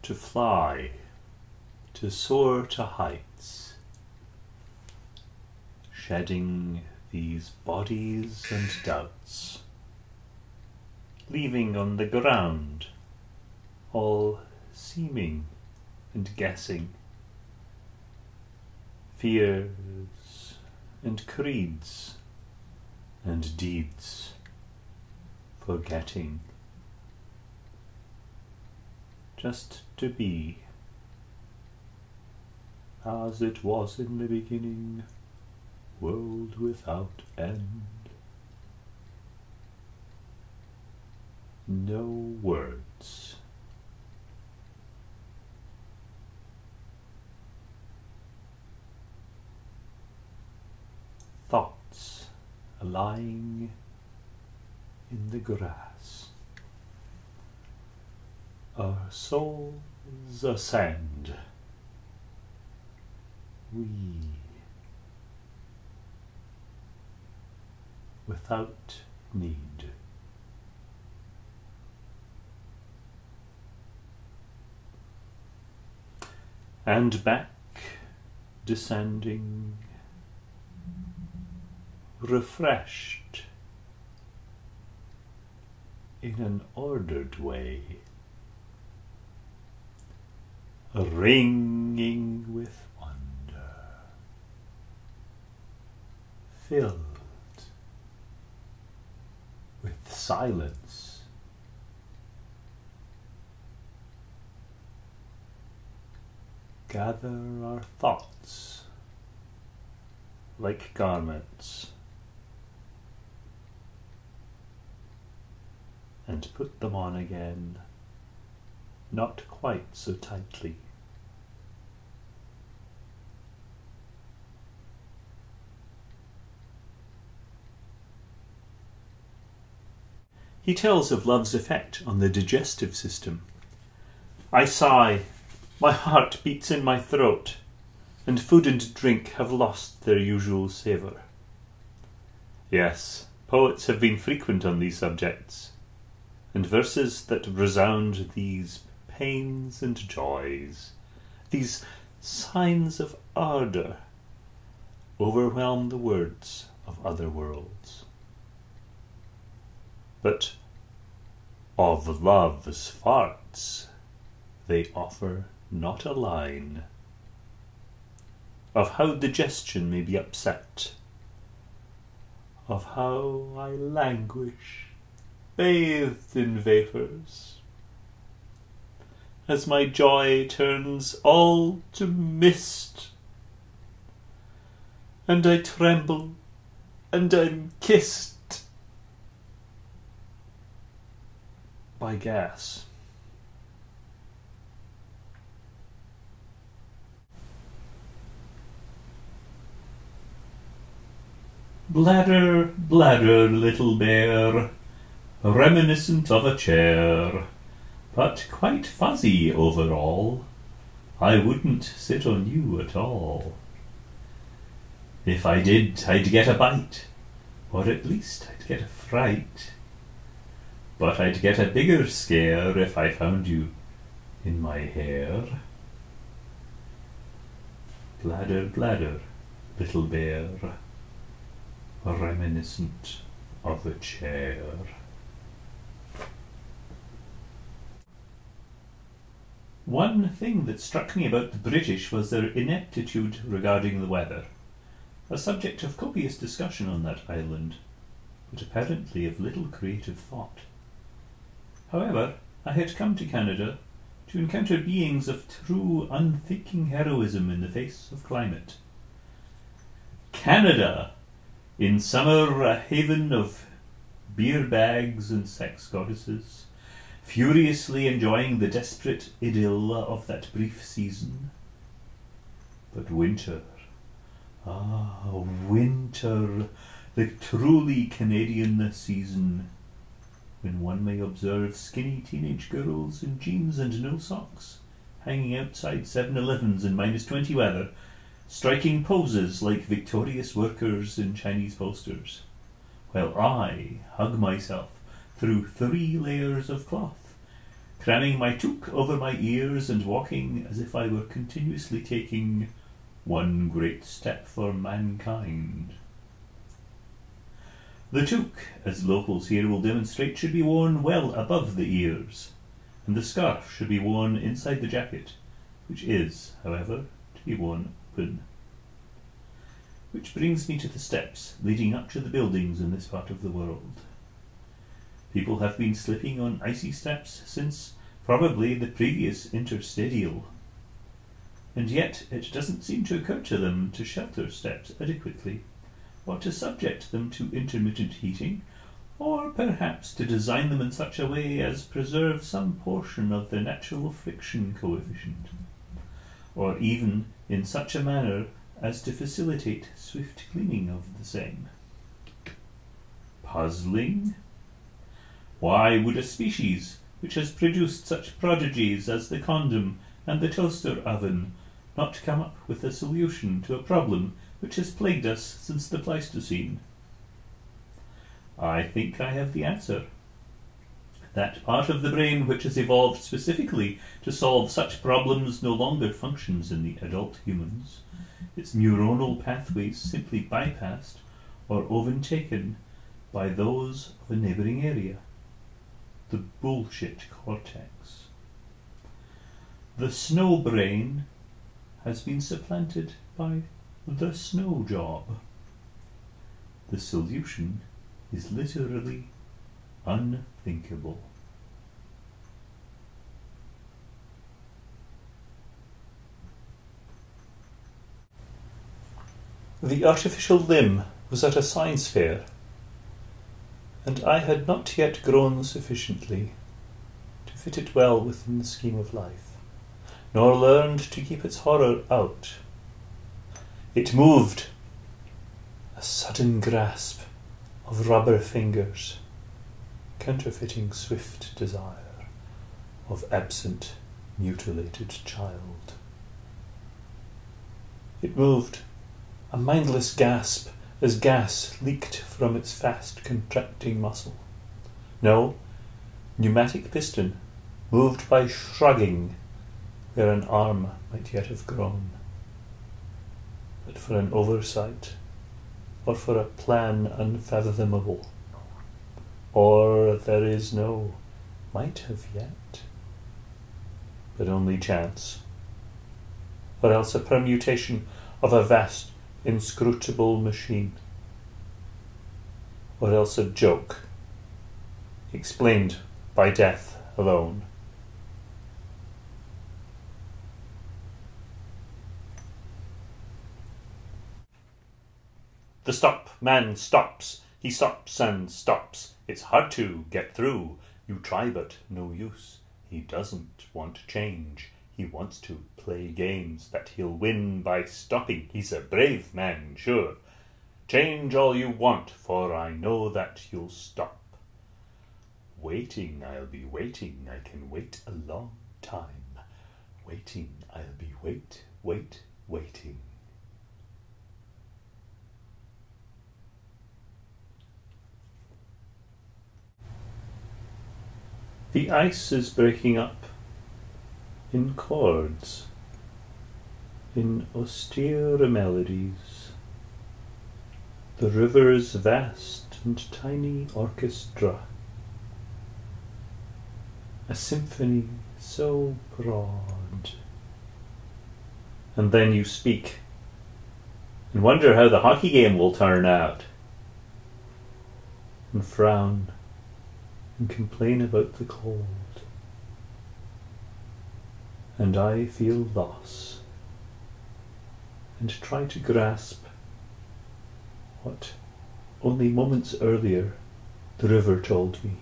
to fly, to soar to heights, shedding these bodies and doubts, leaving on the ground all seeming and guessing, fears and creeds and deeds, forgetting, just to be as it was in the beginning, world without end. No words. Thoughts lying in the grass. Our souls ascend. We, without need. And back, descending, refreshed in an ordered way, ringing with wonder, filled with silence. Gather our thoughts like garments and put them on again, not quite so tightly. He tells of love's effect on the digestive system. I sigh, my heart beats in my throat, and food and drink have lost their usual savour. Yes, poets have been frequent on these subjects, and verses that resound these pains and joys, these signs of ardour, overwhelm the words of other worlds. But of love's farts they offer not a line, of how digestion may be upset, of how I languish, bathed in vapours, as my joy turns all to mist, and I tremble, and I'm kissed by gas. Bladder, bladder, little bear, reminiscent of a chair, but quite fuzzy overall. I wouldn't sit on you at all. If I did, I'd get a bite, or at least I'd get a fright. But I'd get a bigger scare if I found you in my hair. Bladder, bladder, little bear, reminiscent of a chair. One thing that struck me about the British was their ineptitude regarding the weather, a subject of copious discussion on that island, but apparently of little creative thought. However, I had come to Canada to encounter beings of true unthinking heroism in the face of climate. Canada! In summer a haven of beer bags and sex goddesses, furiously enjoying the desperate idyll of that brief season. But winter, winter, the truly Canadian season, when one may observe skinny teenage girls in jeans and no socks, hanging outside 7-Elevens in -20 weather, striking poses like victorious workers in Chinese posters, while I hug myself through 3 layers of cloth, cramming my toque over my ears and walking as if I were continuously taking one great step for mankind. The toque, as locals here will demonstrate, should be worn well above the ears, and the scarf should be worn inside the jacket, which is, however, to be worn open. Which brings me to the steps leading up to the buildings in this part of the world. People have been slipping on icy steps since probably the previous interstadial, and yet it doesn't seem to occur to them to shelter steps adequately, or to subject them to intermittent heating, or perhaps to design them in such a way as preserve some portion of the natural friction coefficient, or even in such a manner as to facilitate swift cleaning of the same. Puzzling? Why would a species which has produced such prodigies as the condom and the toaster oven not come up with a solution to a problem which has plagued us since the Pleistocene? I think I have the answer. That part of the brain which has evolved specifically to solve such problems no longer functions in the adult humans, its neuronal pathways simply bypassed or overtaken by those of a neighbouring area, the bullshit cortex. The snow brain has been supplanted by the snow job. The solution is literally unthinkable. The artificial limb was at a science fair, and I had not yet grown sufficiently to fit it well within the scheme of life, nor learned to keep its horror out. It moved, a sudden grasp of rubber fingers, counterfeiting swift desire of absent, mutilated child. It moved, a mindless gasp as gas leaked from its fast contracting muscle. No, pneumatic piston, moved by shrugging where an arm might yet have grown. But for an oversight, or for a plan unfathomable, or there is no might have yet, but only chance, or else a permutation of a vast inscrutable machine, or else a joke, explained by death alone. The stop man stops, he stops and stops. It's hard to get through, you try but no use. He doesn't want change. He wants to play games that he'll win by stopping. He's a brave man, sure. Change all you want, for I know that you'll stop. Waiting, I'll be waiting. I can wait a long time. Waiting, I'll be waiting. The ice is breaking up in chords, in austere melodies. The river's vast and tiny orchestra, a symphony so broad. And then you speak, and wonder how the hockey game will turn out, and frown, and complain about the cold. And I feel loss, and try to grasp what only moments earlier the river told me.